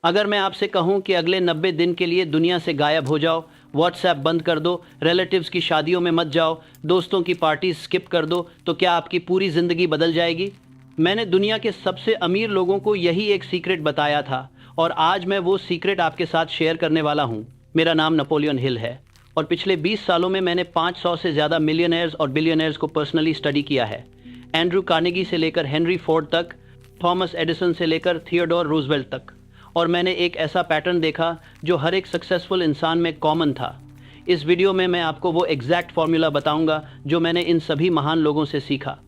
अगर मैं आपसे कहूं कि अगले 90 दिन के लिए दुनिया से गायब हो जाओ, व्हाट्सएप बंद कर दो, रिलेटिव्स की शादियों में मत जाओ, दोस्तों की पार्टी स्किप कर दो, तो क्या आपकी पूरी ज़िंदगी बदल जाएगी? मैंने दुनिया के सबसे अमीर लोगों को यही एक सीक्रेट बताया था और आज मैं वो सीक्रेट आपके साथ शेयर करने वाला हूँ। मेरा नाम नेपोलियन हिल है और पिछले 20 सालों में मैंने 500 से ज़्यादा मिलियनेयर्स और बिलियनेयर्स को पर्सनली स्टडी किया है। एंड्रू कार्नेगी से लेकर हेनरी फोर्ड तक, थॉमस एडिसन से लेकर थियोडोर रूजवेल्ट तक। और मैंने एक ऐसा पैटर्न देखा जो हर एक सक्सेसफुल इंसान में कॉमन था। इस वीडियो में मैं आपको वो एग्जैक्ट फॉर्मूला बताऊंगा जो मैंने इन सभी महान लोगों से सीखा।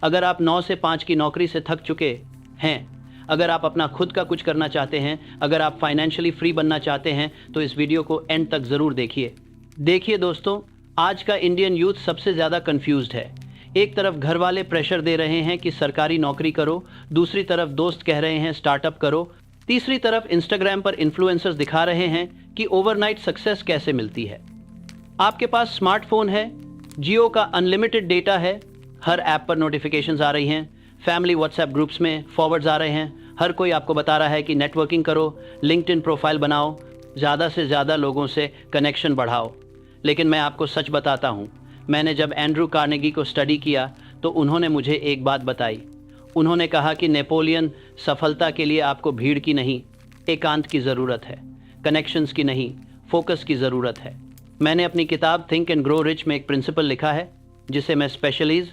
अगर आप 9 से 5 की नौकरी से थक चुके हैं, अगर आप अपना खुद का कुछ करना चाहते हैं, अगर आप फाइनेंशियली फ्री बनना चाहते हैं, तो इस वीडियो को एंड तक ज़रूर देखिए दोस्तों, आज का इंडियन यूथ सबसे ज़्यादा कंफ्यूज्ड है। एक तरफ घर वाले प्रेशर दे रहे हैं कि सरकारी नौकरी करो, दूसरी तरफ दोस्त कह रहे हैं स्टार्टअप करो, तीसरी तरफ इंस्टाग्राम पर इन्फ्लुएंसर्स दिखा रहे हैं कि ओवरनाइट सक्सेस कैसे मिलती है। आपके पास स्मार्टफोन है, जियो का अनलिमिटेड डेटा है, हर ऐप पर नोटिफिकेशंस आ रही हैं, फैमिली व्हाट्सएप ग्रुप्स में फॉरवर्ड्स आ रहे हैं, हर कोई आपको बता रहा है कि नेटवर्किंग करो, लिंक्डइन प्रोफाइल बनाओ, ज़्यादा से ज़्यादा लोगों से कनेक्शन बढ़ाओ। लेकिन मैं आपको सच बताता हूँ, मैंने जब एंड्रू कार्नेगी को स्टडी किया तो उन्होंने मुझे एक बात बताई। उन्होंने कहा कि नेपोलियन, सफलता के लिए आपको भीड़ की नहीं, एकांत की ज़रूरत है, कनेक्शंस की नहीं, फोकस की ज़रूरत है। मैंने अपनी किताब थिंक एंड ग्रो रिच में एक प्रिंसिपल लिखा है जिसे मैं स्पेशलाइज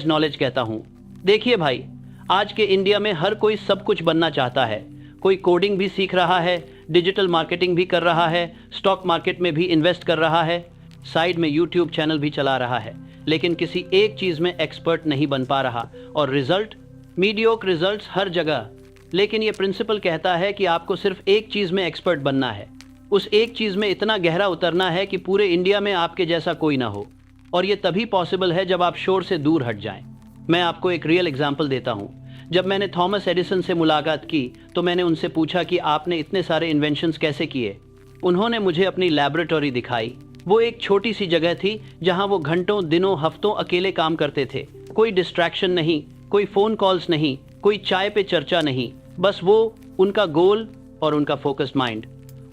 नॉलेज कहता हूँ। देखिए भाई, आज के इंडिया में हर कोई सब कुछ बनना चाहता है। कोई कोडिंग भी सीख रहा है, डिजिटल मार्केटिंग भी कर रहा है, स्टॉक मार्केट में भी इन्वेस्ट कर रहा है, साइड में यूट्यूब चैनल भी चला रहा है, लेकिन किसी एक चीज़ में एक्सपर्ट नहीं बन पा रहा और रिजल्ट मीडियोक्र रिजल्ट्स हर जगह। लेकिन ये प्रिंसिपल कहता है कि आपको सिर्फ एक चीज़ में एक्सपर्ट बनना है, उस एक चीज़ में इतना गहरा उतरना है कि पूरे इंडिया में आपके जैसा कोई ना हो। और ये तभी पॉसिबल है जब आप शोर से दूर हट जाएं। मैं आपको एक रियल एग्जाम्पल देता हूँ। जब मैंने थॉमस एडिसन से मुलाकात की तो मैंने उनसे पूछा कि आपने इतने सारे इन्वेंशंस कैसे किए। उन्होंने मुझे अपनी लैबोरेटरी दिखाई। वो एक छोटी सी जगह थी जहां वो घंटों, दिनों, हफ्तों अकेले काम करते थे। कोई डिस्ट्रैक्शन नहीं, कोई फ़ोन कॉल्स नहीं, कोई चाय पे चर्चा नहीं, बस वो, उनका गोल और उनका फोकस्ड माइंड।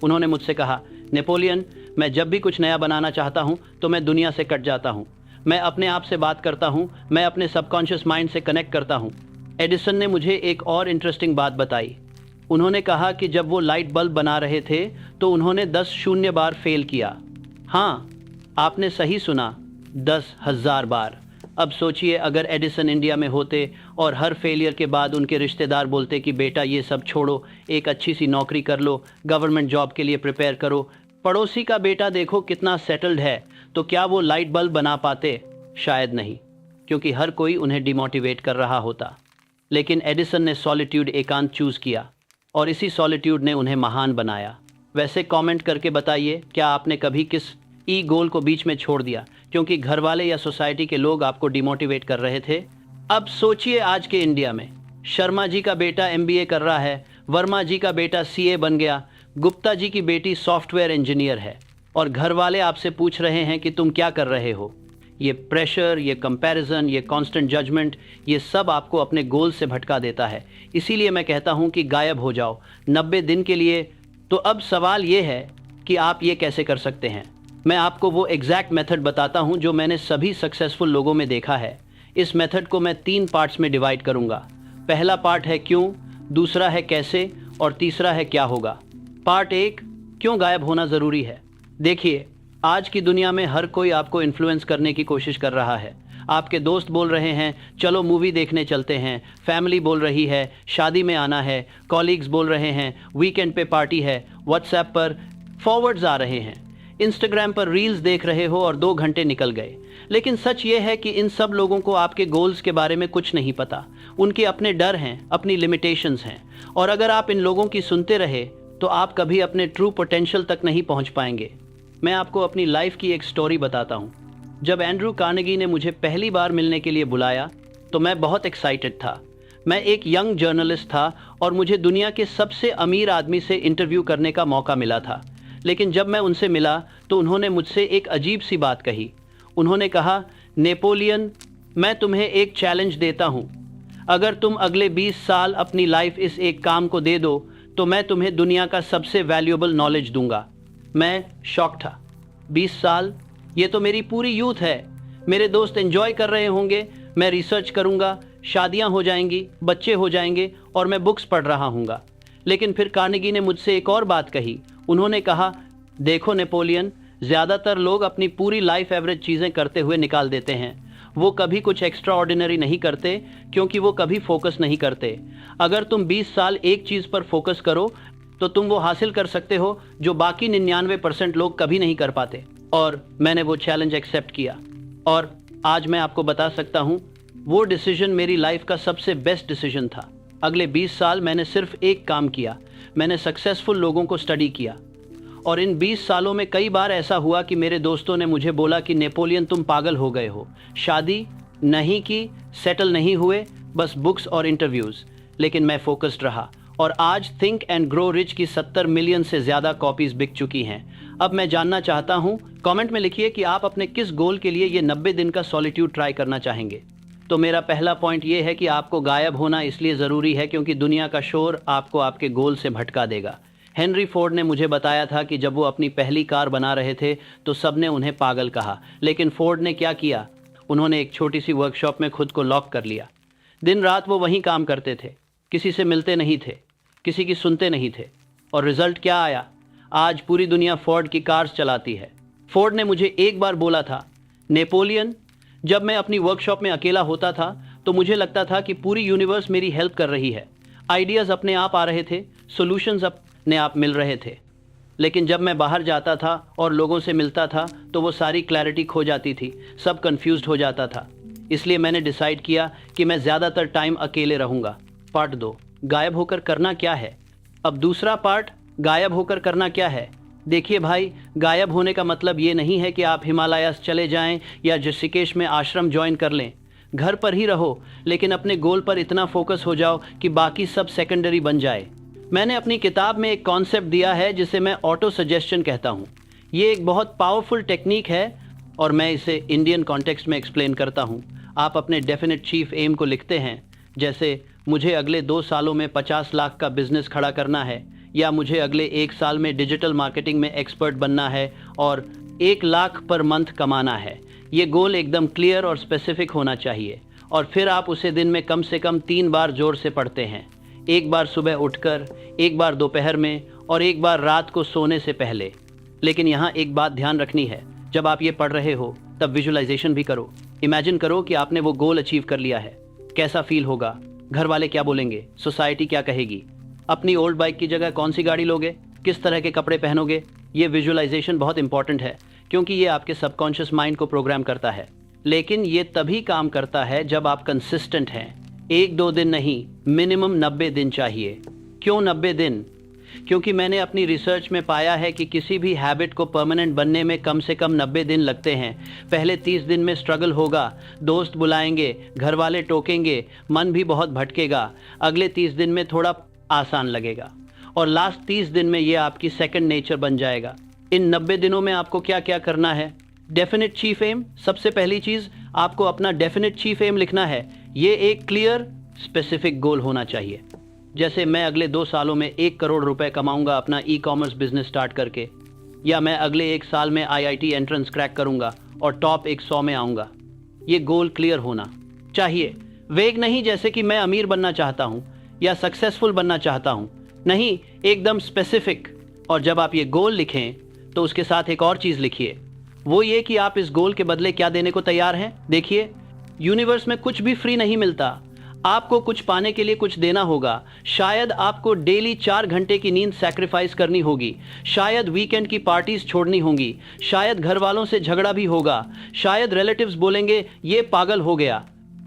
उन्होंने मुझसे कहा, नेपोलियन, मैं जब भी कुछ नया बनाना चाहता हूं तो मैं दुनिया से कट जाता हूं, मैं अपने आप से बात करता हूं, मैं अपने सबकॉन्शियस माइंड से कनेक्ट करता हूं। एडिसन ने मुझे एक और इंटरेस्टिंग बात बताई। उन्होंने कहा कि जब वो लाइट बल्ब बना रहे थे तो उन्होंने 10 बार फेल किया। हाँ, आपने सही सुना, 10,000 बार। अब सोचिए, अगर एडिसन इंडिया में होते और हर फेलियर के बाद उनके रिश्तेदार बोलते कि बेटा ये सब छोड़ो, एक अच्छी सी नौकरी कर लो, गवर्नमेंट जॉब के लिए प्रिपेयर करो, पड़ोसी का बेटा देखो कितना सेटल्ड है, तो क्या वो लाइट बल्ब बना पाते? शायद नहीं, क्योंकि हर कोई उन्हें डिमोटिवेट कर रहा होता। लेकिन एडिसन ने सॉलिट्यूड, एकांत चूज़ किया और इसी सॉलिट्यूड ने उन्हें महान बनाया। वैसे कमेंट करके बताइए, क्या आपने कभी किस गोल को बीच में छोड़ दिया क्योंकि घर वाले या सोसाइटी के लोग आपको डिमोटिवेट कर रहे थे? अब सोचिए, आज के इंडिया में शर्मा जी का बेटा MBA कर रहा है, वर्मा जी का बेटा CA बन गया, गुप्ता जी की बेटी सॉफ्टवेयर इंजीनियर है, और घर वाले आपसे पूछ रहे हैं कि तुम क्या कर रहे हो। ये प्रेशर, ये कंपैरिजन, ये कांस्टेंट जजमेंट, ये सब आपको अपने गोल से भटका देता है। इसीलिए मैं कहता हूँ कि गायब हो जाओ 90 दिन के लिए। तो अब सवाल ये है कि आप ये कैसे कर सकते हैं। मैं आपको वो एग्जैक्ट मेथड बताता हूँ जो मैंने सभी सक्सेसफुल लोगों में देखा है। इस मेथड को मैं 3 पार्ट्स में डिवाइड करूँगा। पहला पार्ट है क्यों, दूसरा है कैसे और तीसरा है क्या होगा। पार्ट 1, क्यों गायब होना ज़रूरी है। देखिए, आज की दुनिया में हर कोई आपको इन्फ्लुएंस करने की कोशिश कर रहा है। आपके दोस्त बोल रहे हैं चलो मूवी देखने चलते हैं, फैमिली बोल रही है शादी में आना है, कॉलीग्स बोल रहे हैं वीकेंड पे पार्टी है, व्हाट्सएप पर फॉरवर्ड्स आ रहे हैं, इंस्टाग्राम पर रील्स देख रहे हो और 2 घंटे निकल गए। लेकिन सच ये है कि इन सब लोगों को आपके गोल्स के बारे में कुछ नहीं पता। उनके अपने डर हैं, अपनी लिमिटेशंस हैं, और अगर आप इन लोगों की सुनते रहे तो आप कभी अपने ट्रू पोटेंशियल तक नहीं पहुंच पाएंगे। मैं आपको अपनी लाइफ की एक स्टोरी बताता हूं। जब एंड्रू कार्नेगी ने मुझे पहली बार मिलने के लिए बुलाया तो मैं बहुत एक्साइटेड था। मैं एक यंग जर्नलिस्ट था और मुझे दुनिया के सबसे अमीर आदमी से इंटरव्यू करने का मौका मिला था। लेकिन जब मैं उनसे मिला तो उन्होंने मुझसे एक अजीब सी बात कही। उन्होंने कहा, नेपोलियन, मैं तुम्हें एक चैलेंज देता हूँ। अगर तुम अगले 20 साल अपनी लाइफ इस एक काम को दे दो तो मैं तुम्हें दुनिया का सबसे वैल्यूएबल नॉलेज दूंगा। मैं शॉक था। 20 साल, ये तो मेरी पूरी यूथ है। मेरे दोस्त एंजॉय कर रहे होंगे, मैं रिसर्च करूंगा, शादियां हो जाएंगी, बच्चे हो जाएंगे और मैं बुक्स पढ़ रहा हूँगा। लेकिन फिर कार्नेगी ने मुझसे एक और बात कही। उन्होंने कहा, देखो नेपोलियन, ज़्यादातर लोग अपनी पूरी लाइफ एवरेज चीज़ें करते हुए निकाल देते हैं। वो कभी कुछ एक्स्ट्रा ऑर्डिनरी नहीं करते क्योंकि वो कभी फोकस नहीं करते। अगर तुम 20 साल एक चीज़ पर फोकस करो तो तुम वो हासिल कर सकते हो जो बाकी 99% लोग कभी नहीं कर पाते। और मैंने वो चैलेंज एक्सेप्ट किया और आज मैं आपको बता सकता हूँ वो डिसीजन मेरी लाइफ का सबसे बेस्ट डिसीजन था। अगले 20 साल मैंने सिर्फ एक काम किया, मैंने सक्सेसफुल लोगों को स्टडी किया। और इन 20 सालों में कई बार ऐसा हुआ कि मेरे दोस्तों ने मुझे बोला कि नेपोलियन तुम पागल हो गए हो, शादी नहीं की, सेटल नहीं हुए, बस बुक्स और इंटरव्यूज़। लेकिन मैं फोकस्ड रहा और आज थिंक एंड ग्रो रिच की 70 मिलियन से ज़्यादा कॉपीज़ बिक चुकी हैं। अब मैं जानना चाहता हूँ, कमेंट में लिखिए कि आप अपने किस गोल के लिए ये 90 दिन का सॉलिट्यूड ट्राई करना चाहेंगे। तो मेरा पहला पॉइंट ये है कि आपको गायब होना इसलिए ज़रूरी है क्योंकि दुनिया का शोर आपको आपके गोल से भटका देगा। हेनरी फोर्ड ने मुझे बताया था कि जब वो अपनी पहली कार बना रहे थे तो सबने उन्हें पागल कहा, लेकिन फोर्ड ने क्या किया, उन्होंने एक छोटी सी वर्कशॉप में खुद को लॉक कर लिया। दिन रात वो वहीं काम करते थे, किसी से मिलते नहीं थे, किसी की सुनते नहीं थे। और रिजल्ट क्या आया? आज पूरी दुनिया फोर्ड की कार्स चलाती है। फोर्ड ने मुझे एक बार बोला था, नेपोलियन, जब मैं अपनी वर्कशॉप में अकेला होता था तो मुझे लगता था कि पूरी यूनिवर्स मेरी हेल्प कर रही है। आइडियाज़ अपने आप आ रहे थे, सॉल्यूशंस अपने आप मिल रहे थे। लेकिन जब मैं बाहर जाता था और लोगों से मिलता था तो वो सारी क्लैरिटी खो जाती थी, सब कंफ्यूज्ड हो जाता था। इसलिए मैंने डिसाइड किया कि मैं ज़्यादातर टाइम अकेले रहूँगा। पार्ट 2, गायब होकर करना क्या है। अब दूसरा पार्ट, गायब होकर करना क्या है। देखिए भाई, गायब होने का मतलब ये नहीं है कि आप हिमालयास चले जाएं या ऋषिकेश में आश्रम ज्वाइन कर लें। घर पर ही रहो, लेकिन अपने गोल पर इतना फोकस हो जाओ कि बाकी सब सेकेंडरी बन जाए। मैंने अपनी किताब में एक कॉन्सेप्ट दिया है जिसे मैं ऑटो सजेशन कहता हूँ। ये एक बहुत पावरफुल टेक्निक है और मैं इसे इंडियन कॉन्टेक्स्ट में एक्सप्लेन करता हूँ। आप अपने डेफिनेट चीफ एम को लिखते हैं, जैसे मुझे अगले 2 सालों में 50 लाख का बिजनेस खड़ा करना है, या मुझे अगले 1 साल में डिजिटल मार्केटिंग में एक्सपर्ट बनना है और 1 लाख पर मंथ कमाना है। ये गोल एकदम क्लियर और स्पेसिफिक होना चाहिए और फिर आप उसे दिन में कम से कम 3 बार जोर से पढ़ते हैं। एक बार सुबह उठकर, एक बार दोपहर में और एक बार रात को सोने से पहले। लेकिन यहाँ एक बात ध्यान रखनी है, जब आप ये पढ़ रहे हो तब विजुअलाइजेशन भी करो। इमेजिन करो कि आपने वो गोल अचीव कर लिया है। कैसा फील होगा? घर वाले क्या बोलेंगे? सोसाइटी क्या कहेगी? अपनी ओल्ड बाइक की जगह कौन सी गाड़ी लोगे? किस तरह के कपड़े पहनोगे? ये विजुअलाइजेशन बहुत इंपॉर्टेंट है क्योंकि ये आपके सबकॉन्शियस माइंड को प्रोग्राम करता है। लेकिन ये तभी काम करता है जब आप कंसिस्टेंट हैं। 1-2 दिन नहीं, मिनिमम 90 दिन चाहिए। क्यों 90 दिन? क्योंकि मैंने अपनी रिसर्च में पाया है कि किसी भी हैबिट को परमानेंट बनने में कम से कम 90 दिन लगते हैं। पहले 30 दिन में स्ट्रगल होगा, दोस्त बुलाएंगे, घर वाले टोकेंगे, मन भी बहुत भटकेगा। अगले 30 दिन में थोड़ा आसान लगेगा और लास्ट 30 दिन में ये आपकी सेकंड नेचर बन जाएगा। इन 90 दिनों में आपको क्या क्या करना है? Definite chief aim. सबसे पहली चीज़, आपको अपना डेफिनेट चीफ एम लिखना है। ये एक क्लियर स्पेसिफिक गोल होना चाहिए। जैसे मैं अगले 2 सालों में 1 करोड़ रुपए कमाऊंगा अपना ई-कॉमर्स बिजनेस स्टार्ट करके, या मैं अगले 1 साल में IIT एंट्रेंस क्रैक करूंगा और टॉप 100 में आऊंगा। ये गोल क्लियर होना चाहिए। वेग नहीं, जैसे कि मैं अमीर बनना चाहता हूँ या सक्सेसफुल बनना चाहता हूँ। नहीं, एकदम स्पेसिफिक। और जब आप ये गोल लिखें तो उसके साथ एक और चीज़ लिखिए, वो ये कि आप इस गोल के बदले क्या देने को तैयार हैं। देखिए, यूनिवर्स में कुछ भी फ्री नहीं मिलता। आपको कुछ पाने के लिए कुछ देना होगा। शायद आपको डेली 4 घंटे की नींद सैक्रिफाइस करनी होगी, शायद वीकेंड की पार्टीज छोड़नी होंगी, शायद घर वालों से झगड़ा भी होगा, शायद रिलेटिव्स बोलेंगे ये पागल हो गया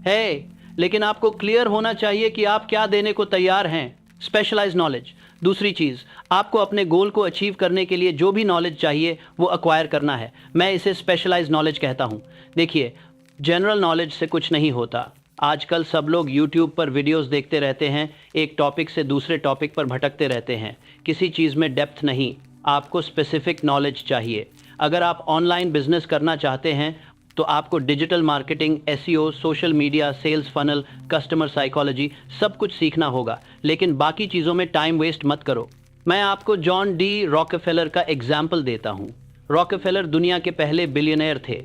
है। लेकिन आपको क्लियर होना चाहिए कि आप क्या देने को तैयार हैं। Specialize knowledge. दूसरी चीज़, आपको अपने गोल को अचीव करने के लिए जो भी नॉलेज चाहिए वो अक्वायर करना है। मैं इसे स्पेशलाइज नॉलेज कहता हूँ। देखिए, जनरल नॉलेज से कुछ नहीं होता। आजकल सब लोग YouTube पर वीडियोस देखते रहते हैं, एक टॉपिक से दूसरे टॉपिक पर भटकते रहते हैं। किसी चीज़ में डेप्थ नहीं, आपको स्पेसिफिक नॉलेज चाहिए। अगर आप ऑनलाइन बिजनेस करना चाहते हैं तो आपको digital marketing, SEO, social media, sales funnel, customer psychology सब कुछ सीखना होगा, लेकिन बाकी चीज़ों में टाइम वेस्ट मत करो। मैं आपको जॉन डी रॉकफेलर का एग्जाम्पल देता हूँ। रॉकफेलर दुनिया के पहले बिलियनर थे।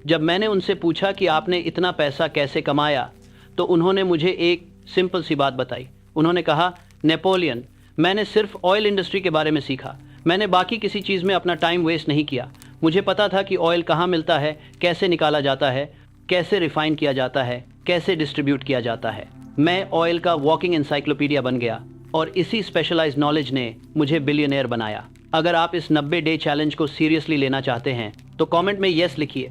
जब मैंने उनसे पूछा कि आपने इतना पैसा कैसे कमाया, तो उन्होंने मुझे एक सिंपल सी बात बताई। उन्होंने कहा, नेपोलियन, मैंने सिर्फ ऑयल इंडस्ट्री के बारे में सीखा, मैंने बाकी किसी चीज़ में अपना टाइम वेस्ट नहीं किया। मुझे पता था कि ऑयल कहाँ मिलता है, कैसे निकाला जाता है, कैसे रिफाइन किया जाता है, कैसे डिस्ट्रीब्यूट किया जाता है। मैं ऑयल का वॉकिंग एनसाइक्लोपीडिया बन गया और इसी स्पेशलाइज्ड नॉलेज ने मुझे बिलियनर बनाया। अगर आप इस 90 डे चैलेंज को सीरियसली लेना चाहते हैं तो कमेंट में यस लिखिए।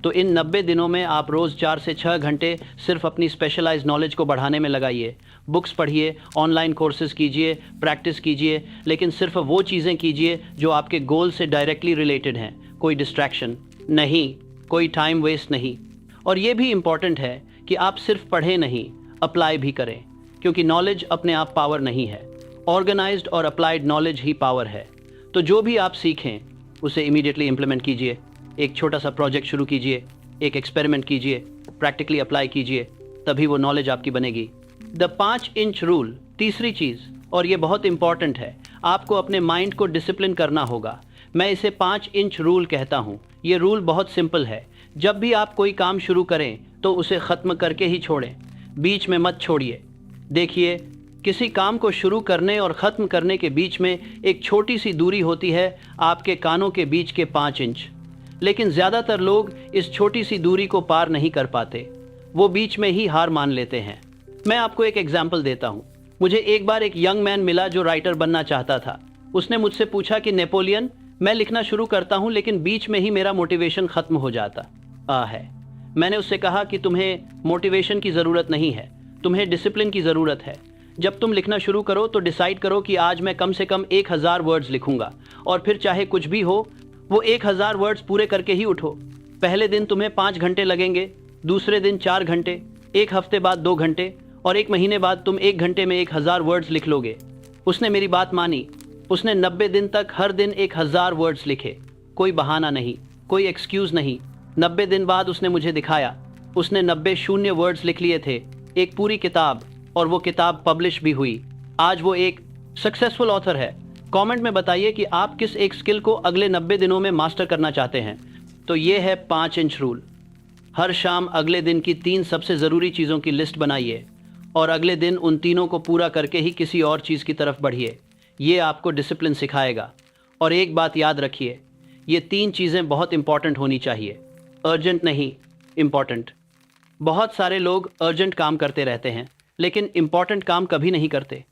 तो इन 90 दिनों में आप रोज़ 4 से 6 घंटे सिर्फ अपनी स्पेशलाइज्ड नॉलेज को बढ़ाने में लगाइए। बुक्स पढ़िए, ऑनलाइन कोर्सेज कीजिए, प्रैक्टिस कीजिए, लेकिन सिर्फ वो चीज़ें कीजिए जो आपके गोल से डायरेक्टली रिलेटेड हैं। कोई डिस्ट्रैक्शन नहीं, कोई टाइम वेस्ट नहीं। और ये भी इम्पॉर्टेंट है कि आप सिर्फ पढ़ें नहीं, अप्लाई भी करें, क्योंकि नॉलेज अपने आप पावर नहीं है। ऑर्गेनाइज्ड और अप्लाइड नॉलेज ही पावर है। तो जो भी आप सीखें उसे इमीडिएटली इम्प्लीमेंट कीजिए। एक छोटा सा प्रोजेक्ट शुरू कीजिए, एक एक्सपेरिमेंट कीजिए, प्रैक्टिकली अप्लाई कीजिए, तभी वो नॉलेज आपकी बनेगी। द 5 इंच रूल, तीसरी चीज़, और ये बहुत इंपॉर्टेंट है, आपको अपने माइंड को डिसिप्लिन करना होगा। मैं इसे 5 इंच रूल कहता हूँ। ये रूल बहुत सिंपल है। जब भी आप कोई काम शुरू करें तो उसे ख़त्म करके ही छोड़ें, बीच में मत छोड़िए। देखिए, किसी काम को शुरू करने और ख़त्म करने के बीच में एक छोटी सी दूरी होती है, आपके कानों के बीच के 5 इंच। लेकिन ज़्यादातर लोग इस छोटी सी दूरी को पार नहीं कर पाते, वो बीच में ही हार मान लेते हैं। मैं आपको एक एग्जाम्पल देता हूँ। मुझे एक बार एक यंग मैन मिला जो राइटर बनना चाहता था। उसने मुझसे पूछा कि नेपोलियन, मैं लिखना शुरू करता हूँ लेकिन बीच में ही मेरा मोटिवेशन ख़त्म हो जाता है। मैंने उससे कहा कि तुम्हें मोटिवेशन की ज़रूरत नहीं है, तुम्हें डिसिप्लिन की ज़रूरत है। जब तुम लिखना शुरू करो तो डिसाइड करो कि आज मैं कम से कम 1000 वर्ड्स लिखूंगा, और फिर चाहे कुछ भी हो वो 1000 वर्ड्स पूरे करके ही उठो। पहले दिन तुम्हें 5 घंटे लगेंगे, दूसरे दिन 4 घंटे, एक हफ्ते बाद 2 घंटे, और 1 महीने बाद तुम 1 घंटे में 1000 वर्ड्स लिख लोगे। उसने मेरी बात मानी। उसने 90 दिन तक हर दिन 1000 वर्ड्स लिखे। कोई बहाना नहीं, कोई एक्सक्यूज़ नहीं। 90 दिन बाद उसने मुझे दिखाया। उसने 90 शून्य वर्ड्स लिख लिए थे, एक पूरी किताब, और वो किताब पब्लिश भी हुई। आज वो एक सक्सेसफुल ऑथर है। कमेंट में बताइए कि आप किस एक स्किल को अगले 90 दिनों में मास्टर करना चाहते हैं। तो ये है 5 इंच रूल। हर शाम अगले दिन की 3 सबसे ज़रूरी चीज़ों की लिस्ट बनाइए और अगले दिन उन तीनों को पूरा करके ही किसी और चीज़ की तरफ बढ़िए। ये आपको डिसिप्लिन सिखाएगा। और एक बात याद रखिए, ये 3 चीज़ें बहुत इंपॉर्टेंट होनी चाहिए, अर्जेंट नहीं, इम्पॉर्टेंट। बहुत सारे लोग अर्जेंट काम करते रहते हैं लेकिन इम्पॉर्टेंट काम कभी नहीं करते।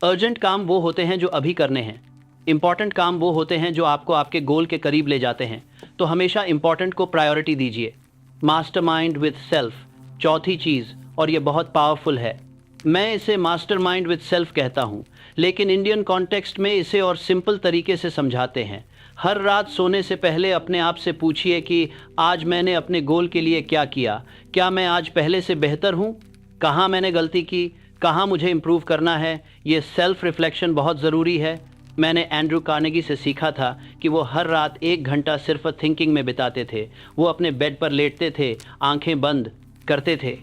अर्जेंट काम वो होते हैं जो अभी करने हैं, इम्पॉर्टेंट काम वो होते हैं जो आपको आपके गोल के करीब ले जाते हैं। तो हमेशा इम्पॉर्टेंट को प्रायोरिटी दीजिए। मास्टरमाइंड विद सेल्फ, चौथी चीज़, और ये बहुत पावरफुल है। मैं इसे मास्टरमाइंड विद सेल्फ कहता हूँ, लेकिन इंडियन कॉन्टेक्स्ट में इसे और सिंपल तरीके से समझाते हैं। हर रात सोने से पहले अपने आप से पूछिए कि आज मैंने अपने गोल के लिए क्या किया, क्या मैं आज पहले से बेहतर हूँ, कहाँ मैंने गलती की, कहाँ मुझे इम्प्रूव करना है। ये सेल्फ रिफ्लेक्शन बहुत ज़रूरी है। मैंने एंड्रू कार्नेगी से सीखा था कि वो हर रात 1 घंटा सिर्फ थिंकिंग में बिताते थे। वो अपने बेड पर लेटते थे, आंखें बंद करते थे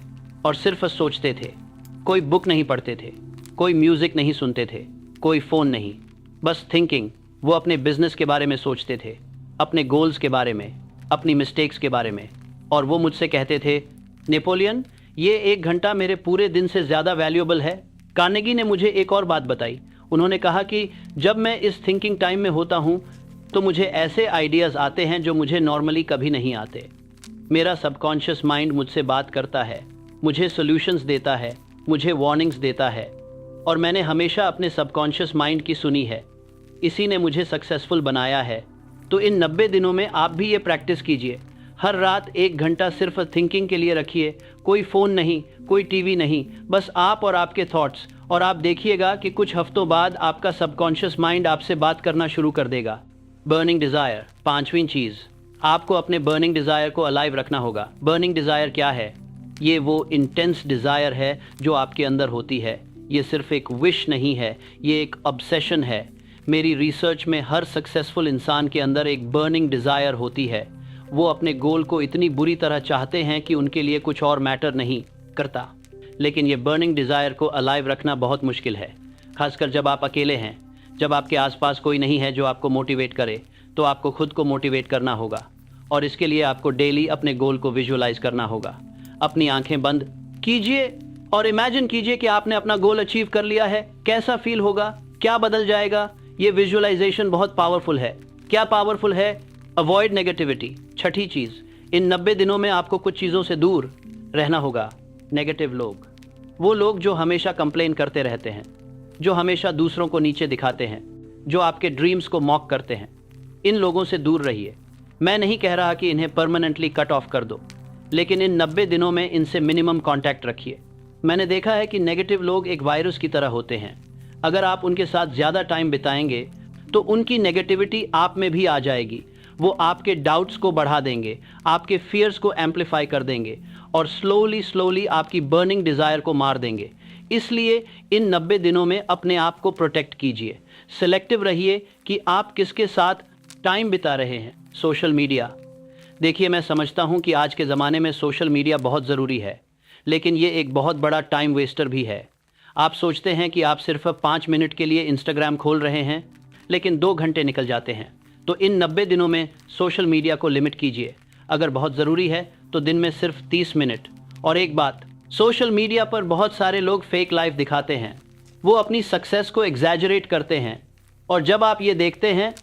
और सिर्फ सोचते थे। कोई बुक नहीं पढ़ते थे, कोई म्यूज़िक नहीं सुनते थे, कोई फ़ोन नहीं, बस थिंकिंग। वो अपने बिजनेस के बारे में सोचते थे, अपने गोल्स के बारे में, अपनी मिस्टेक्स के बारे में। और वो मुझसे कहते थे, नेपोलियन, ये 1 घंटा मेरे पूरे दिन से ज़्यादा वैल्यूएबल है। कार्नेगी ने मुझे एक और बात बताई। उन्होंने कहा कि जब मैं इस थिंकिंग टाइम में होता हूँ तो मुझे ऐसे आइडियाज़ आते हैं जो मुझे नॉर्मली कभी नहीं आते। मेरा सबकॉन्शियस माइंड मुझसे बात करता है, मुझे सॉल्यूशंस देता है, मुझे वार्निंग्स देता है, और मैंने हमेशा अपने सबकॉन्शियस माइंड की सुनी है। इसी ने मुझे सक्सेसफुल बनाया है। तो इन 90 दिनों में आप भी ये प्रैक्टिस कीजिए। हर रात 1 घंटा सिर्फ थिंकिंग के लिए रखिए। कोई फ़ोन नहीं, कोई टीवी नहीं, बस आप और आपके थॉट्स। और आप देखिएगा कि कुछ हफ्तों बाद आपका सबकॉन्शियस माइंड आपसे बात करना शुरू कर देगा। बर्निंग डिज़ायर, 5वीं चीज़, आपको अपने बर्निंग डिज़ायर को अलाइव रखना होगा। बर्निंग डिज़ायर क्या है? ये वो इंटेंस डिज़ायर है जो आपके अंदर होती है। ये सिर्फ एक विश नहीं है, ये एक ऑब्सेशन है। मेरी रिसर्च में हर सक्सेसफुल इंसान के अंदर एक बर्निंग डिज़ायर होती है। वो अपने गोल को इतनी बुरी तरह चाहते हैं कि उनके लिए कुछ और मैटर नहीं करता। लेकिन ये बर्निंग डिज़ायर को अलाइव रखना बहुत मुश्किल है, खासकर जब आप अकेले हैं, जब आपके आसपास कोई नहीं है जो आपको मोटिवेट करे। तो आपको खुद को मोटिवेट करना होगा और इसके लिए आपको डेली अपने गोल को विजुअलाइज करना होगा। अपनी आंखें बंद कीजिए और इमेजिन कीजिए कि आपने अपना गोल अचीव कर लिया है। कैसा फील होगा, क्या बदल जाएगा? ये विजुअलाइजेशन बहुत पावरफुल है। क्या पावरफुल है? Avoid negativity. छठी चीज़, इन 90 दिनों में आपको कुछ चीज़ों से दूर रहना होगा। नेगेटिव लोग, वो लोग जो हमेशा कंप्लेन करते रहते हैं, जो हमेशा दूसरों को नीचे दिखाते हैं, जो आपके ड्रीम्स को मॉक करते हैं, इन लोगों से दूर रहिए। मैं नहीं कह रहा कि इन्हें परमानेंटली कट ऑफ कर दो, लेकिन इन 90 दिनों में इनसे मिनिमम कांटेक्ट रखिए। मैंने देखा है कि नेगेटिव लोग एक वायरस की तरह होते हैं। अगर आप उनके साथ ज़्यादा टाइम बिताएंगे तो उनकी नेगेटिविटी आप में भी आ जाएगी। वो आपके डाउट्स को बढ़ा देंगे, आपके फियर्स को एम्पलीफाई कर देंगे और स्लोली आपकी बर्निंग डिज़ायर को मार देंगे। इसलिए इन 90 दिनों में अपने आप को प्रोटेक्ट कीजिए। सिलेक्टिव रहिए कि आप किसके साथ टाइम बिता रहे हैं। सोशल मीडिया, देखिए मैं समझता हूँ कि आज के ज़माने में सोशल मीडिया बहुत ज़रूरी है, लेकिन ये एक बहुत बड़ा टाइम वेस्टर भी है। आप सोचते हैं कि आप सिर्फ 5 मिनट के लिए इंस्टाग्राम खोल रहे हैं, लेकिन 2 घंटे निकल जाते हैं। तो इन 90 दिनों में सोशल मीडिया को लिमिट कीजिए। अगर बहुत ज़रूरी है तो दिन में सिर्फ 30 मिनट। और एक बात, सोशल मीडिया पर बहुत सारे लोग फेक लाइफ दिखाते हैं। वो अपनी सक्सेस को एग्जैजरेट करते हैं और जब आप ये देखते हैं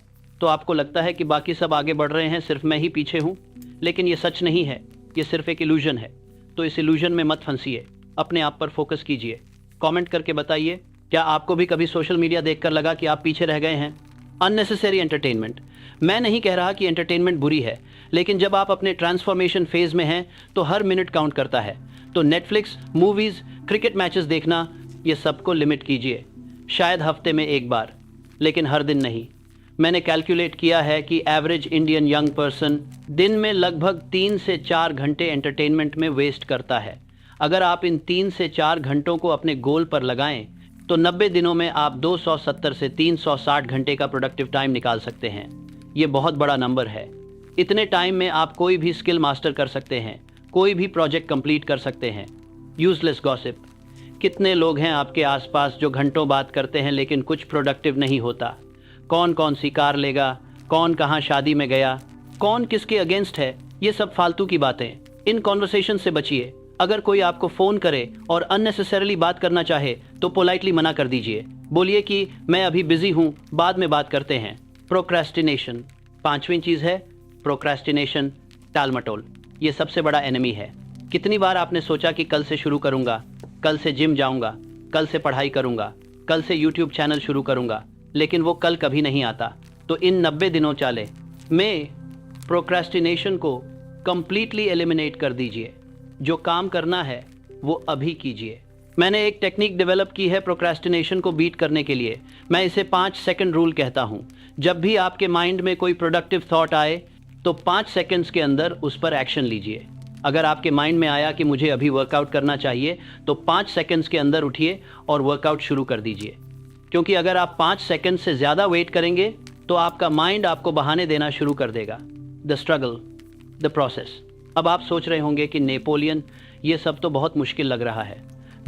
तो आपको लगता है कि बाकी सब आगे बढ़ रहे हैं, सिर्फ मैं ही पीछे हूँ। लेकिन ये सच नहीं है, ये सिर्फ एक इल्यूजन है। तो इस इल्यूजन में मत फंसिए, अपने आप पर फोकस कीजिए। कमेंट करके बताइए, क्या आपको भी कभी सोशल मीडिया देखकर लगा कि आप पीछे रह गए हैं? अननेसेसरी एंटरटेनमेंट, मैं नहीं कह रहा कि एंटरटेनमेंट बुरी है, लेकिन जब आप अपने ट्रांसफॉर्मेशन फेज में हैं तो हर मिनट काउंट करता है। तो नेटफ्लिक्स, मूवीज़, क्रिकेट मैचेस देखना, ये सबको लिमिट कीजिए। शायद हफ्ते में एक बार, लेकिन हर दिन नहीं। मैंने कैलकुलेट किया है कि एवरेज इंडियन यंग पर्सन दिन में लगभग 3 से 4 घंटे एंटरटेनमेंट में वेस्ट करता है। अगर आप इन 3 से 4 घंटों को अपने गोल पर लगाएं तो 90 दिनों में आप 270 से 360 घंटे का प्रोडक्टिव टाइम निकाल सकते हैं। ये बहुत बड़ा नंबर है। इतने टाइम में आप कोई भी स्किल मास्टर कर सकते हैं, कोई भी प्रोजेक्ट कंप्लीट कर सकते हैं। यूजलेस गॉसिप, कितने लोग हैं आपके आसपास जो घंटों बात करते हैं लेकिन कुछ प्रोडक्टिव नहीं होता। कौन कौन सी कार लेगा, कौन कहाँ शादी में गया, कौन किसके अगेंस्ट है, ये सब फालतू की बातें। इन कॉन्वर्सेशन से बचिए। अगर कोई आपको फ़ोन करे और अननेसेसरली बात करना चाहे तो पोलाइटली मना कर दीजिए। बोलिए कि मैं अभी बिजी हूँ, बाद में बात करते हैं। प्रोक्रेस्टिनेशन, 5वीं चीज़ है प्रोक्रेस्टिनेशन, टाल मटोल। ये सबसे बड़ा एनिमी है। कितनी बार आपने सोचा कि कल से शुरू करूँगा, कल से जिम जाऊँगा, कल से पढ़ाई करूँगा, कल से यूट्यूब चैनल शुरू करूँगा, लेकिन वो कल कभी नहीं आता। तो इन 90 दिनों चाले में प्रोक्रेस्टिनेशन को कंप्लीटली एलिमिनेट कर दीजिए। जो काम करना है वो अभी कीजिए। मैंने एक टेक्निक डेवलप की है प्रोक्रेस्टिनेशन को बीट करने के लिए। मैं इसे 5 सेकंड रूल कहता हूँ। जब भी आपके माइंड में कोई प्रोडक्टिव थॉट आए तो 5 सेकंड्स के अंदर उस पर एक्शन लीजिए। अगर आपके माइंड में आया कि मुझे अभी वर्कआउट करना चाहिए तो 5 सेकंड्स के अंदर उठिए और वर्कआउट शुरू कर दीजिए। क्योंकि अगर आप 5 सेकंड से ज़्यादा वेट करेंगे तो आपका माइंड आपको बहाने देना शुरू कर देगा। The struggle, the process. अब आप सोच रहे होंगे कि नेपोलियन, ये सब तो बहुत मुश्किल लग रहा है।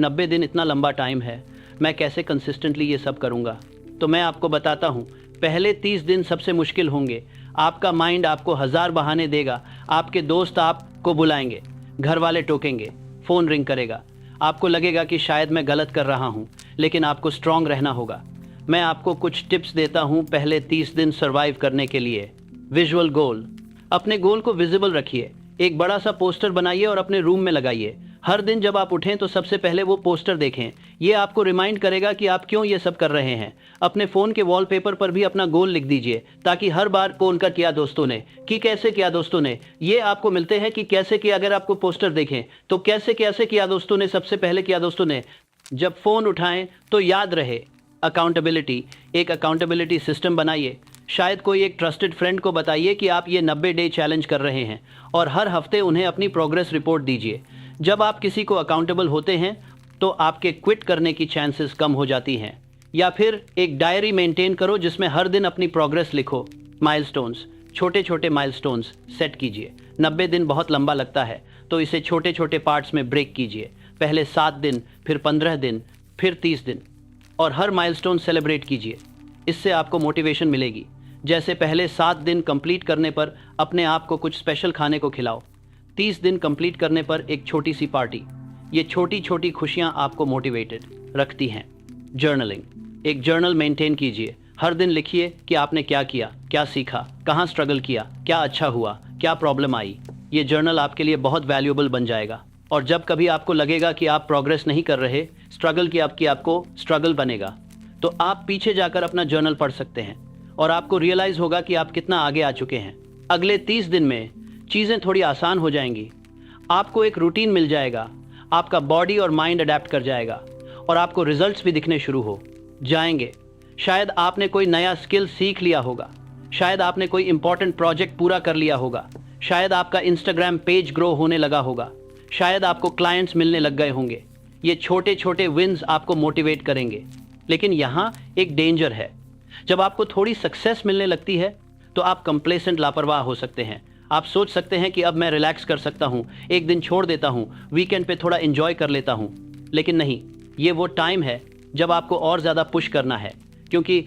90 दिन इतना लंबा टाइम है, मैं कैसे कंसिस्टेंटली ये सब करूँगा? तो मैं आपको बताता हूँ, पहले 30 दिन सबसे मुश्किल होंगे। आपका माइंड आपको 1000 बहाने देगा। आपके दोस्त आपको बुलाएंगे, घर वाले टोकेंगे, फ़ोन रिंग करेगा, आपको लगेगा कि शायद मैं गलत कर रहा हूँ, लेकिन आपको स्ट्रांग रहना होगा। मैं आपको कुछ टिप्स देता हूँ पहले 30 दिन सर्वाइव करने के लिए। विजुअल गोल, अपने गोल को विजिबल रखिए। एक बड़ा सा पोस्टर बनाइए और अपने रूम में लगाइए। हर दिन जब आप उठें तो सबसे पहले वो पोस्टर देखें। ये आपको रिमाइंड करेगा कि आप क्यों ये सब कर रहे हैं। अपने फ़ोन के वॉलपेपर पर भी अपना गोल लिख दीजिए, ताकि हर बार कौन का किया दोस्तों ने, कि कैसे किया दोस्तों ने, ये आपको मिलते हैं कि कैसे किया। अगर आपको पोस्टर देखें तो कैसे कैसे किया दोस्तों ने, सबसे पहले किया दोस्तों ने। जब फ़ोन उठाएं तो याद रहे अकाउंटेबिलिटी, एक अकाउंटेबिलिटी सिस्टम बनाइए। शायद कोई एक ट्रस्टेड फ्रेंड को बताइए कि आप ये 90 डे चैलेंज कर रहे हैं और हर हफ्ते उन्हें अपनी प्रोग्रेस रिपोर्ट दीजिए। जब आप किसी को अकाउंटेबल होते हैं तो आपके क्विट करने की चांसेस कम हो जाती हैं। या फिर एक डायरी मेंटेन करो जिसमें हर दिन अपनी प्रोग्रेस लिखो। माइलस्टोन्स, छोटे छोटे माइलस्टोन्स सेट कीजिए। 90 दिन बहुत लंबा लगता है, तो इसे छोटे छोटे पार्ट्स में ब्रेक कीजिए। पहले 7 दिन, फिर 15 दिन, फिर 30 दिन, और हर माइलस्टोन सेलिब्रेट कीजिए। इससे आपको मोटिवेशन मिलेगी। जैसे पहले 7 दिन कंप्लीट करने पर अपने आप को कुछ स्पेशल खाने को खिलाओ। 30 दिन कंप्लीट करने पर एक छोटी सी पार्टी। ये छोटी छोटी खुशियाँ आपको मोटिवेटेड रखती हैं। जर्नलिंग, एक जर्नल मेंटेन कीजिए। हर दिन लिखिए कि आपने क्या किया, क्या सीखा, कहाँ स्ट्रगल किया, क्या अच्छा हुआ, क्या प्रॉब्लम आई। ये जर्नल आपके लिए बहुत वैल्यूएबल बन जाएगा। और जब कभी आपको लगेगा कि आप प्रोग्रेस नहीं कर रहे, स्ट्रगल की आपको स्ट्रगल बनेगा, तो आप पीछे जाकर अपना जर्नल पढ़ सकते हैं और आपको रियलाइज़ होगा कि आप कितना आगे आ चुके हैं। अगले 30 दिन में चीज़ें थोड़ी आसान हो जाएंगी। आपको एक रूटीन मिल जाएगा, आपका बॉडी और माइंड अडेप्ट कर जाएगा और आपको रिजल्ट्स भी दिखने शुरू हो जाएंगे। शायद आपने कोई नया स्किल सीख लिया होगा, शायद आपने कोई इंपॉर्टेंट प्रोजेक्ट पूरा कर लिया होगा, शायद आपका इंस्टाग्राम पेज ग्रो होने लगा होगा, शायद आपको क्लाइंट्स मिलने लग गए होंगे। ये छोटे छोटे विन्स आपको मोटिवेट करेंगे। लेकिन यहाँ एक डेंजर है। जब आपको थोड़ी सक्सेस मिलने लगती है तो आप कंप्लेसेंट, लापरवाह हो सकते हैं। आप सोच सकते हैं कि अब मैं रिलैक्स कर सकता हूँ, एक दिन छोड़ देता हूँ, वीकेंड पे थोड़ा एंजॉय कर लेता हूँ। लेकिन नहीं, ये वो टाइम है जब आपको और ज़्यादा पुश करना है, क्योंकि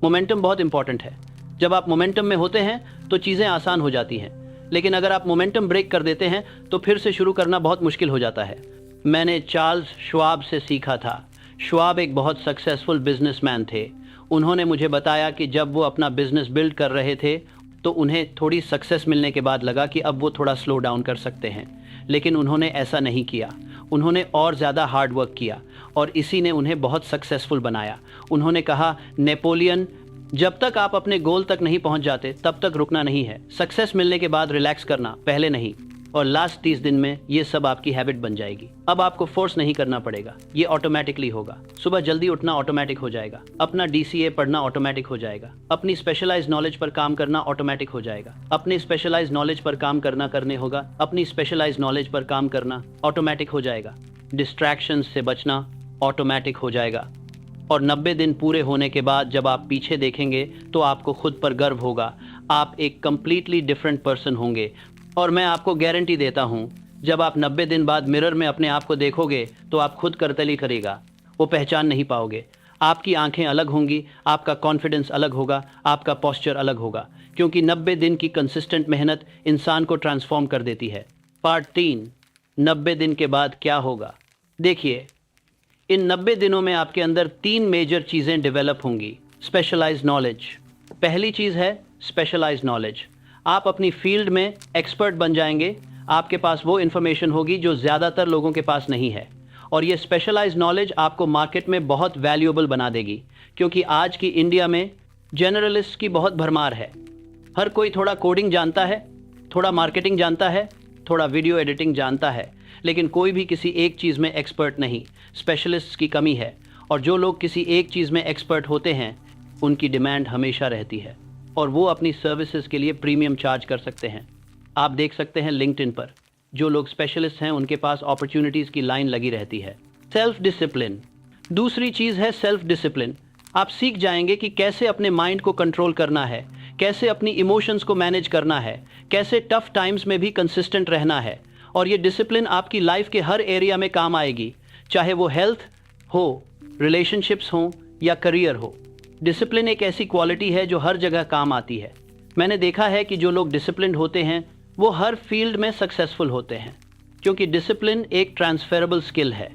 मोमेंटम बहुत इंपॉर्टेंट है। जब आप मोमेंटम में होते हैं तो चीज़ें आसान हो जाती हैं, लेकिन अगर आप मोमेंटम ब्रेक कर देते हैं तो फिर से शुरू करना बहुत मुश्किल हो जाता है। मैंने चार्ल्स श्वाब से सीखा था। श्वाब एक बहुत सक्सेसफुल बिजनेसमैन थे। उन्होंने मुझे बताया कि जब वो अपना बिजनेस बिल्ड कर रहे थे तो उन्हें थोड़ी सक्सेस मिलने के बाद लगा कि अब वो थोड़ा स्लो डाउन कर सकते हैं, लेकिन उन्होंने ऐसा नहीं किया। उन्होंने और ज़्यादा हार्ड वर्क किया और इसी ने उन्हें बहुत सक्सेसफुल बनाया। उन्होंने कहा, नेपोलियन, जब तक आप अपने गोल तक नहीं पहुंच जाते तब तक रुकना नहीं है। सक्सेस मिलने के बाद रिलैक्स करना, पहले नहीं। और लास्ट 30 दिन में ये सब आपकी हैबिट बन जाएगी। अब आपको फोर्स नहीं करना पड़ेगा, ये ऑटोमेटिकली होगा। सुबह जल्दी उठना ऑटोमेटिक हो जाएगा, अपना DCA पढ़ना ऑटोमेटिक हो जाएगा, अपनी स्पेशलाइज्ड नॉलेज पर काम करना ऑटोमेटिक हो जाएगा, अपनी स्पेशलाइज्ड नॉलेज पर काम करने होगा, अपनी स्पेशलाइज्ड नॉलेज पर काम करना ऑटोमेटिक हो जाएगा। डिस्ट्रैक्शंस से बचना ऑटोमेटिक हो जाएगा। और 90 दिन पूरे होने के बाद जब आप पीछे देखेंगे तो आपको खुद पर गर्व होगा। आप एक कंप्लीटली डिफरेंट पर्सन होंगे। और मैं आपको गारंटी देता हूँ, जब आप 90 दिन बाद मिरर में अपने आप को देखोगे तो आप खुद करतली करेगा, वो पहचान नहीं पाओगे। आपकी आंखें अलग होंगी, आपका कॉन्फिडेंस अलग होगा, आपका पोस्चर अलग होगा, क्योंकि 90 दिन की कंसिस्टेंट मेहनत इंसान को ट्रांसफॉर्म कर देती है। पार्ट 3, 90 दिन के बाद क्या होगा। देखिए, इन 90 दिनों में आपके अंदर 3 मेजर चीज़ें डेवलप होंगी। स्पेशलाइज्ड नॉलेज, पहली चीज़ है स्पेशलाइज्ड नॉलेज। आप अपनी फील्ड में एक्सपर्ट बन जाएंगे। आपके पास वो इन्फॉर्मेशन होगी जो ज़्यादातर लोगों के पास नहीं है, और ये स्पेशलाइज्ड नॉलेज आपको मार्केट में बहुत वैल्यूएबल बना देगी, क्योंकि आज की इंडिया में जनरलिस्ट की बहुत भरमार है। हर कोई थोड़ा कोडिंग जानता है, थोड़ा मार्केटिंग जानता है, थोड़ा वीडियो एडिटिंग जानता है, लेकिन कोई भी किसी एक चीज़ में एक्सपर्ट नहीं। स्पेशलिस्ट की कमी है, और जो लोग किसी एक चीज़ में एक्सपर्ट होते हैं उनकी डिमांड हमेशा रहती है, और वो अपनी सर्विसेज के लिए प्रीमियम चार्ज कर सकते हैं। आप देख सकते हैं लिंक्डइन पर जो लोग स्पेशलिस्ट हैं उनके पास अपॉर्चुनिटीज़ की लाइन लगी रहती है। सेल्फ डिसिप्लिन, दूसरी चीज़ है सेल्फ डिसिप्लिन। आप सीख जाएंगे कि कैसे अपने माइंड को कंट्रोल करना है, कैसे अपनी इमोशंस को मैनेज करना है, कैसे टफ टाइम्स में भी कंसिस्टेंट रहना है। और ये डिसिप्लिन आपकी लाइफ के हर एरिया में काम आएगी, चाहे वो हेल्थ हो, रिलेशनशिप्स हो या करियर हो। डिसिप्लिन एक ऐसी क्वालिटी है जो हर जगह काम आती है। मैंने देखा है कि जो लोग डिसिप्लिन्ड होते हैं वो हर फील्ड में सक्सेसफुल होते हैं, क्योंकि डिसिप्लिन एक ट्रांसफरेबल स्किल है।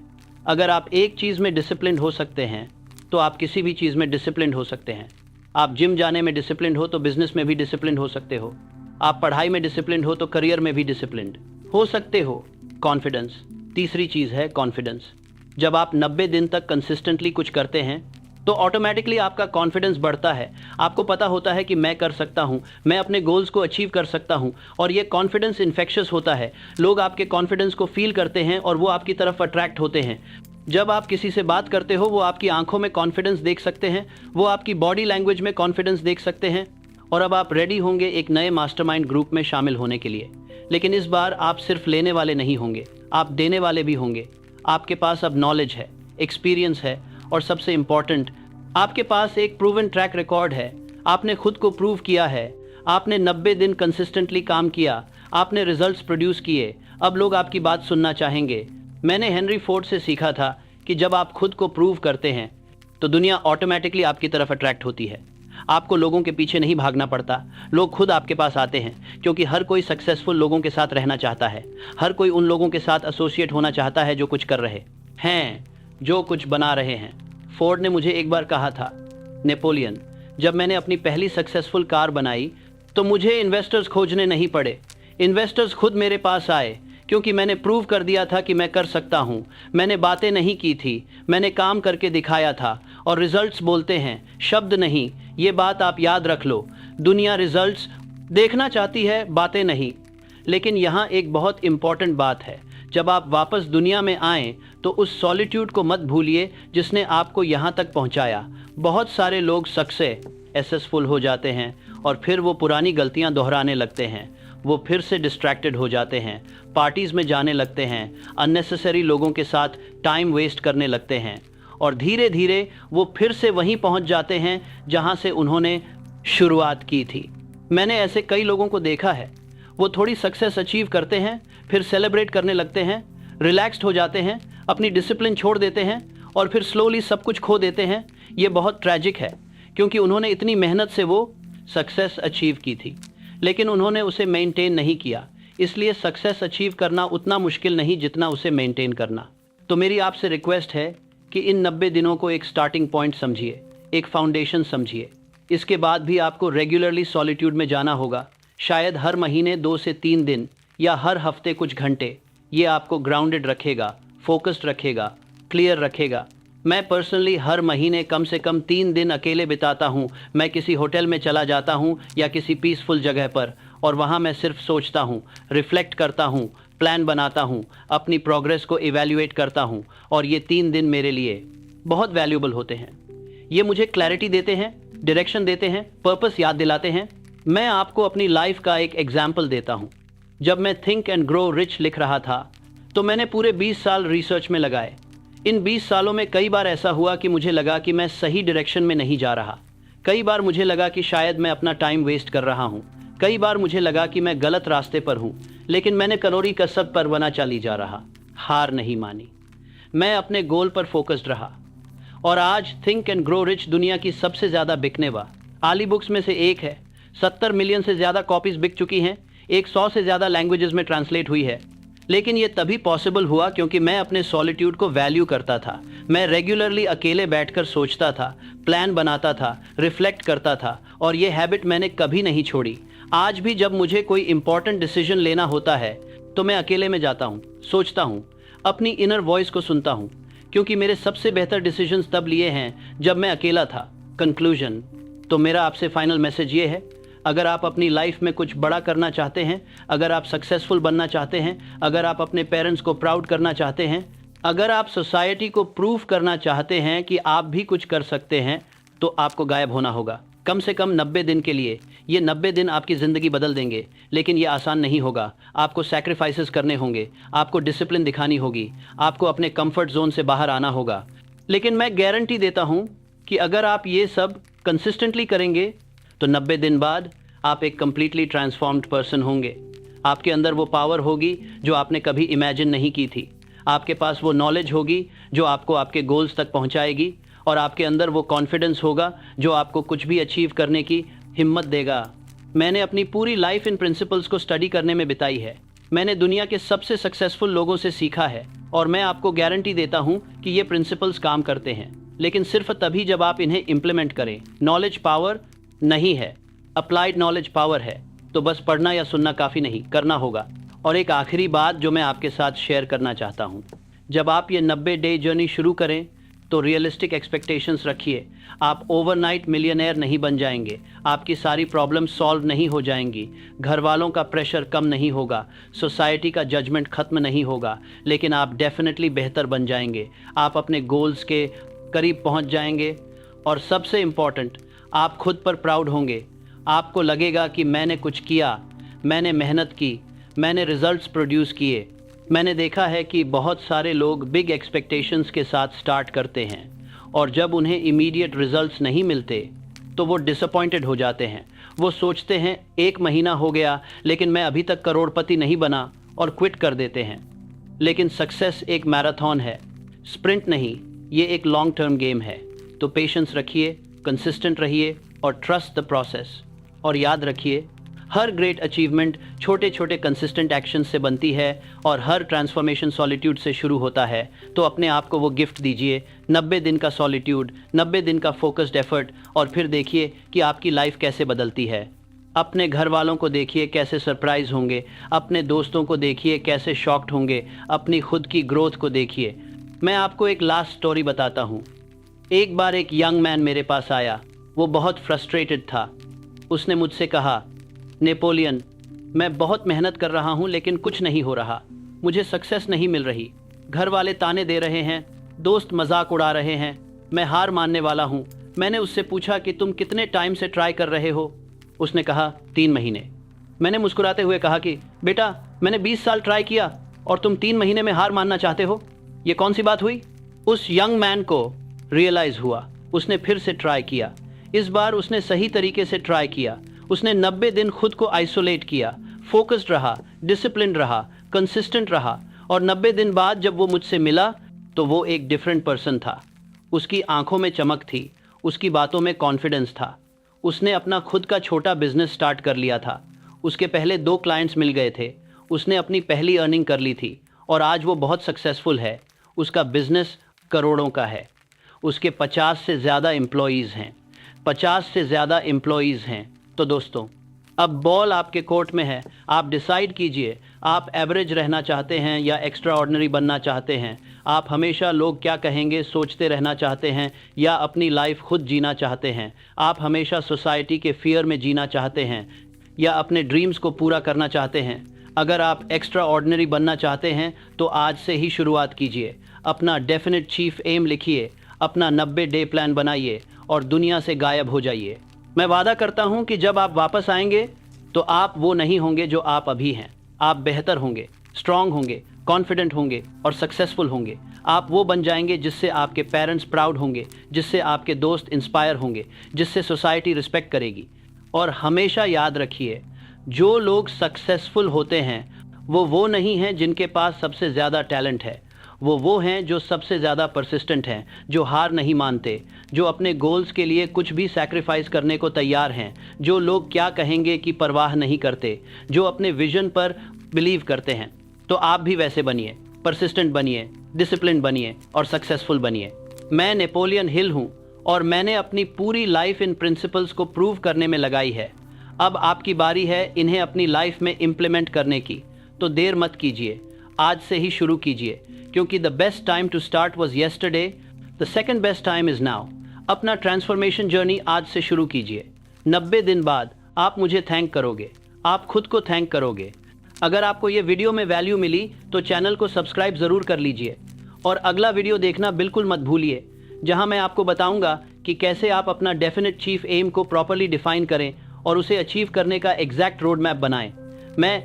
अगर आप एक चीज़ में डिसिप्लिन्ड हो सकते हैं तो आप किसी भी चीज़ में डिसिप्लिन्ड हो सकते हैं। आप जिम जाने में डिसिप्लिन्ड हो तो बिजनेस में भी डिसिप्लिन्ड हो सकते हो। आप पढ़ाई में डिसिप्लिन्ड हो तो करियर में भी डिसिप्लिन्ड हो सकते हो। कॉन्फिडेंस, तीसरी चीज़ है कॉन्फिडेंस। जब आप 90 दिन तक कंसिस्टेंटली कुछ करते हैं तो ऑटोमेटिकली आपका कॉन्फिडेंस बढ़ता है। आपको पता होता है कि मैं कर सकता हूँ, मैं अपने गोल्स को अचीव कर सकता हूँ, और ये कॉन्फिडेंस इन्फेक्शियस होता है। लोग आपके कॉन्फिडेंस को फील करते हैं और वो आपकी तरफ अट्रैक्ट होते हैं। जब आप किसी से बात करते हो वो आपकी आंखों में कॉन्फिडेंस देख सकते हैं, वो आपकी बॉडी लैंग्वेज में कॉन्फिडेंस देख सकते हैं। और अब आप रेडी होंगे एक नए मास्टरमाइंड ग्रुप में शामिल होने के लिए। लेकिन इस बार आप सिर्फ लेने वाले नहीं होंगे, आप देने वाले भी होंगे। आपके पास अब नॉलेज है, एक्सपीरियंस है, और सबसे इम्पॉर्टेंट, आपके पास एक प्रूवन ट्रैक रिकॉर्ड है। आपने खुद को प्रूव किया है। आपने 90 दिन कंसिस्टेंटली काम किया, आपने रिजल्ट्स प्रोड्यूस किए, अब लोग आपकी बात सुनना चाहेंगे। मैंने हेनरी फोर्ड से सीखा था कि जब आप खुद को प्रूव करते हैं तो दुनिया ऑटोमेटिकली आपकी तरफ अट्रैक्ट होती है। आपको लोगों के पीछे नहीं भागना पड़ता, लोग खुद आपके पास आते हैं, क्योंकि हर कोई सक्सेसफुल लोगों के साथ रहना चाहता है। हर कोई उन लोगों के साथ एसोसिएट होना चाहता है जो कुछ कर रहे हैं, जो कुछ बना रहे हैं। फोर्ड ने मुझे एक बार कहा था, नेपोलियन, जब मैंने अपनी पहली सक्सेसफुल कार बनाई तो मुझे इन्वेस्टर्स खोजने नहीं पड़े, इन्वेस्टर्स खुद मेरे पास आए, क्योंकि मैंने प्रूव कर दिया था कि मैं कर सकता हूँ। मैंने बातें नहीं की थी, मैंने काम करके दिखाया था। और रिजल्ट्स बोलते हैं, शब्द नहीं। ये बात आप याद रख लो, दुनिया रिजल्ट्स देखना चाहती है, बातें नहीं। लेकिन यहाँ एक बहुत इंपॉर्टेंट बात है, जब आप वापस दुनिया में आएँ तो उस सॉलिट्यूड को मत भूलिए जिसने आपको यहाँ तक पहुँचाया। बहुत सारे लोग सक्सेसफुल हो जाते हैं और फिर वो पुरानी गलतियाँ दोहराने लगते हैं। वो फिर से डिस्ट्रैक्टेड हो जाते हैं, पार्टीज़ में जाने लगते हैं, अननेसेसरी लोगों के साथ टाइम वेस्ट करने लगते हैं, और धीरे धीरे वो फिर से वहीं पहुंच जाते हैं जहां से उन्होंने शुरुआत की थी। मैंने ऐसे कई लोगों को देखा है। वो थोड़ी सक्सेस अचीव करते हैं, फिर सेलिब्रेट करने लगते हैं, रिलैक्स्ड हो जाते हैं, अपनी डिसिप्लिन छोड़ देते हैं और फिर स्लोली सब कुछ खो देते हैं। ये बहुत ट्रैजिक है, क्योंकि उन्होंने इतनी मेहनत से वो सक्सेस अचीव की थी, लेकिन उन्होंने उसे मेंटेन नहीं किया। इसलिए सक्सेस अचीव करना उतना मुश्किल नहीं जितना उसे मेंटेन करना। तो मेरी आपसे रिक्वेस्ट है कि इन 90 दिनों को एक स्टार्टिंग पॉइंट समझिए, एक फाउंडेशन समझिए। इसके बाद भी आपको रेगुलरली सॉलिट्यूड में जाना होगा, शायद हर महीने 2 से 3 दिन या हर हफ्ते कुछ घंटे। ये आपको ग्राउंडेड रखेगा, फोकस्ड रखेगा, क्लियर रखेगा। मैं पर्सनली हर महीने कम से कम 3 दिन अकेले बिताता हूँ। मैं किसी होटल में चला जाता हूँ या किसी पीसफुल जगह पर, और वहाँ मैं सिर्फ सोचता हूँ, रिफ्लेक्ट करता हूँ, प्लान बनाता हूँ, अपनी प्रोग्रेस को इवैल्यूएट करता हूँ। और ये 3 दिन मेरे लिए बहुत वैल्यूबल होते हैं। ये मुझे क्लैरिटी देते हैं, डायरेक्शन देते हैं, पर्पस याद दिलाते हैं। मैं आपको अपनी लाइफ का एक एग्जाम्पल देता हूँ। जब मैं थिंक एंड ग्रो रिच लिख रहा था तो मैंने पूरे 20 साल रिसर्च में लगाए। इन 20 सालों में कई बार ऐसा हुआ कि मुझे लगा कि मैं सही डायरेक्शन में नहीं जा रहा। कई बार मुझे लगा कि शायद मैं अपना टाइम वेस्ट कर रहा हूँ। कई बार मुझे लगा कि मैं गलत रास्ते पर हूँ, लेकिन मैंने करोड़ी कसरत पर बना चली जा रहा। हार नहीं मानी, मैं अपने गोल पर फोकस्ड रहा। और आज थिंक एंड ग्रो रिच दुनिया की सबसे ज़्यादा बिकने वाली बुक्स में से एक है। 70 मिलियन से ज़्यादा कॉपीज बिक चुकी हैं, 100 से ज़्यादा लैंग्वेजेस में ट्रांसलेट हुई है। लेकिन ये तभी पॉसिबल हुआ क्योंकि मैं अपने सॉलिट्यूड को वैल्यू करता था। मैं रेगुलरली अकेले बैठकर सोचता था, प्लान बनाता था, रिफ्लेक्ट करता था, और ये हैबिट मैंने कभी नहीं छोड़ी। आज भी जब मुझे कोई इंपॉर्टेंट डिसीजन लेना होता है तो मैं अकेले में जाता हूँ, सोचता हूँ, अपनी इनर वॉइस को सुनता हूँ, क्योंकि मेरे सबसे बेहतर डिसीजंस तब लिए हैं जब मैं अकेला था। कंक्लूजन, तो मेरा आपसे फाइनल मैसेज ये है, अगर आप अपनी लाइफ में कुछ बड़ा करना चाहते हैं, अगर आप सक्सेसफुल बनना चाहते हैं, अगर आप अपने पेरेंट्स को प्राउड करना चाहते हैं, अगर आप सोसाइटी को प्रूव करना चाहते हैं कि आप भी कुछ कर सकते हैं, तो आपको गायब होना होगा, कम से कम 90 दिन के लिए। ये 90 दिन आपकी ज़िंदगी बदल देंगे, लेकिन ये आसान नहीं होगा। आपको सैक्रिफाइसेस करने होंगे, आपको डिसिप्लिन दिखानी होगी, आपको अपने कंफर्ट जोन से बाहर आना होगा। लेकिन मैं गारंटी देता हूँ कि अगर आप ये सब कंसिस्टेंटली करेंगे तो 90 दिन बाद आप एक कंप्लीटली ट्रांसफॉर्म्ड पर्सन होंगे। आपके अंदर वो पावर होगी जो आपने कभी इमेजिन नहीं की थी। आपके पास वो नॉलेज होगी जो आपको आपके गोल्स तक पहुंचाएगी, और आपके अंदर वो कॉन्फिडेंस होगा जो आपको कुछ भी अचीव करने की हिम्मत देगा। मैंने अपनी पूरी लाइफ इन प्रिंसिपल्स को स्टडी करने में बिताई है। मैंने दुनिया के सबसे सक्सेसफुल लोगों से सीखा है, और मैं आपको गारंटी देता हूँ कि ये प्रिंसिपल्स काम करते हैं, लेकिन सिर्फ तभी जब आप इन्हें इम्प्लीमेंट करें। नॉलेज पावर नहीं है, अप्लाइड नॉलेज पावर है। तो बस पढ़ना या सुनना काफ़ी नहीं, करना होगा। और एक आखिरी बात जो मैं आपके साथ शेयर करना चाहता हूँ, जब आप ये 90 डे जर्नी शुरू करें तो रियलिस्टिक एक्सपेक्टेशंस रखिए। आप ओवरनाइट मिलियनेयर नहीं बन जाएंगे, आपकी सारी प्रॉब्लम सॉल्व नहीं हो जाएंगी, घर वालों का प्रेशर कम नहीं होगा, सोसाइटी का जजमेंट ख़त्म नहीं होगा, लेकिन आप डेफिनेटली बेहतर बन जाएंगे। आप अपने गोल्स के करीब पहुँच जाएंगे, और सबसे इम्पॉर्टेंट, आप खुद पर प्राउड होंगे। आपको लगेगा कि मैंने कुछ किया, मैंने मेहनत की, मैंने रिजल्ट्स प्रोड्यूस किए। मैंने देखा है कि बहुत सारे लोग बिग एक्सपेक्टेशंस के साथ स्टार्ट करते हैं, और जब उन्हें इमीडिएट रिजल्ट्स नहीं मिलते तो वो डिसअपॉइंटेड हो जाते हैं। वो सोचते हैं 1 महीना हो गया लेकिन मैं अभी तक करोड़पति नहीं बना और क्विट कर देते हैं। लेकिन सक्सेस एक मैराथन है, स्प्रिंट नहीं, ये एक लॉन्ग टर्म गेम है। तो पेशेंस रखिए, कंसिस्टेंट रहिए और ट्रस्ट द प्रोसेस। और याद रखिए, हर ग्रेट अचीवमेंट छोटे छोटे कंसिस्टेंट एक्शन से बनती है और हर ट्रांसफॉर्मेशन सॉलिट्यूड से शुरू होता है। तो अपने आप को वो गिफ्ट दीजिए, 90 दिन का सॉलिट्यूड, 90 दिन का फोकस्ड एफर्ट, और फिर देखिए कि आपकी लाइफ कैसे बदलती है। अपने घर वालों को देखिए कैसे सरप्राइज होंगे, अपने दोस्तों को देखिए कैसे शॉक्ड होंगे, अपनी खुद की ग्रोथ को देखिए। मैं आपको एक लास्ट स्टोरी बताता हूँ। एक बार एक यंग मैन मेरे पास आया। वो बहुत फ्रस्ट्रेटेड था। उसने मुझसे कहा, नेपोलियन, मैं बहुत मेहनत कर रहा हूँ लेकिन कुछ नहीं हो रहा, मुझे सक्सेस नहीं मिल रही, घर वाले ताने दे रहे हैं, दोस्त मजाक उड़ा रहे हैं, मैं हार मानने वाला हूँ। मैंने उससे पूछा कि तुम कितने टाइम से ट्राई कर रहे हो? उसने कहा 3 महीने। मैंने मुस्कुराते हुए कहा कि बेटा, मैंने 20 साल ट्राई किया और तुम 3 महीने में हार मानना चाहते हो? ये कौन सी बात हुई? उस यंग मैन को रियलाइज हुआ। उसने फिर से ट्राई किया। इस बार उसने सही तरीके से ट्राई किया। उसने 90 दिन खुद को आइसोलेट किया, फोकस्ड रहा, डिसिप्लिन रहा, कंसिस्टेंट रहा, और 90 दिन बाद जब वो मुझसे मिला तो वो एक डिफरेंट पर्सन था। उसकी आंखों में चमक थी, उसकी बातों में कॉन्फिडेंस था। उसने अपना खुद का छोटा बिजनेस स्टार्ट कर लिया था। उसके पहले 2 क्लाइंट्स मिल गए थे। उसने अपनी पहली अर्निंग कर ली थी और आज वो बहुत सक्सेसफुल है। उसका बिजनेस करोड़ों का है। उसके 50 से ज़्यादा एम्प्लॉयज़ हैं। 50 से ज़्यादा एम्प्लॉयज़ हैं। तो दोस्तों, अब बॉल आपके कोर्ट में है। आप डिसाइड कीजिए, आप एवरेज रहना चाहते हैं या एक्स्ट्रा ऑर्डिनरी बनना चाहते हैं? आप हमेशा लोग क्या कहेंगे सोचते रहना चाहते हैं या अपनी लाइफ खुद जीना चाहते हैं? आप हमेशा सोसाइटी के फियर में जीना चाहते हैं या अपने ड्रीम्स को पूरा करना चाहते हैं? अगर आप एक्स्ट्रा ऑर्डिनरी बनना चाहते हैं तो आज से ही शुरुआत कीजिए। अपना डेफिनेट चीफ एम लिखिए, अपना 90 डे प्लान बनाइए और दुनिया से गायब हो जाइए। मैं वादा करता हूं कि जब आप वापस आएंगे तो आप वो नहीं होंगे जो आप अभी हैं। आप बेहतर होंगे, स्ट्रांग होंगे, कॉन्फिडेंट होंगे और सक्सेसफुल होंगे। आप वो बन जाएंगे जिससे आपके पेरेंट्स प्राउड होंगे, जिससे आपके दोस्त इंस्पायर होंगे, जिससे सोसाइटी रिस्पेक्ट करेगी। और हमेशा याद रखिए, जो लोग सक्सेसफुल होते हैं वो नहीं हैं जिनके पास सबसे ज़्यादा टैलेंट है। वो हैं जो सबसे ज़्यादा परसिस्टेंट हैं, जो हार नहीं मानते, जो अपने गोल्स के लिए कुछ भी सैक्रिफाइस करने को तैयार हैं, जो लोग क्या कहेंगे की परवाह नहीं करते, जो अपने विजन पर बिलीव करते हैं। तो आप भी वैसे बनिए, परसिस्टेंट बनिए, डिसिप्लिन बनिए और सक्सेसफुल बनिए। मैं नेपोलियन हिल हूँ और मैंने अपनी पूरी लाइफ इन प्रिंसिपल्स को प्रूव करने में लगाई है। अब आपकी बारी है इन्हें अपनी लाइफ में इम्प्लीमेंट करने की। तो देर मत कीजिए, आज से ही शुरू कीजिए, क्योंकि the best time to start was yesterday, the second best time is now. अपना ट्रांसफॉर्मेशन जर्नी आज से शुरू कीजिए। 90 दिन बाद आप मुझे थैंक करोगे, आप खुद को थैंक करोगे। अगर आपको ये वीडियो में वैल्यू मिली तो चैनल को सब्सक्राइब ज़रूर कर लीजिए और अगला वीडियो देखना बिल्कुल मत भूलिए, जहां मैं आपको बताऊंगा कि कैसे आप अपना डेफिनेट चीफ एम को प्रॉपर्ली डिफाइन करें और उसे अचीव करने का एग्जैक्ट रोड मैप बनाएं। मैं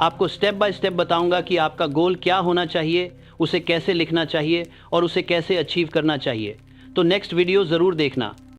आपको स्टेप बाय स्टेप बताऊंगा कि आपका गोल क्या होना चाहिए, उसे कैसे लिखना चाहिए और उसे कैसे अचीव करना चाहिए। तो नेक्स्ट वीडियो ज़रूर देखना।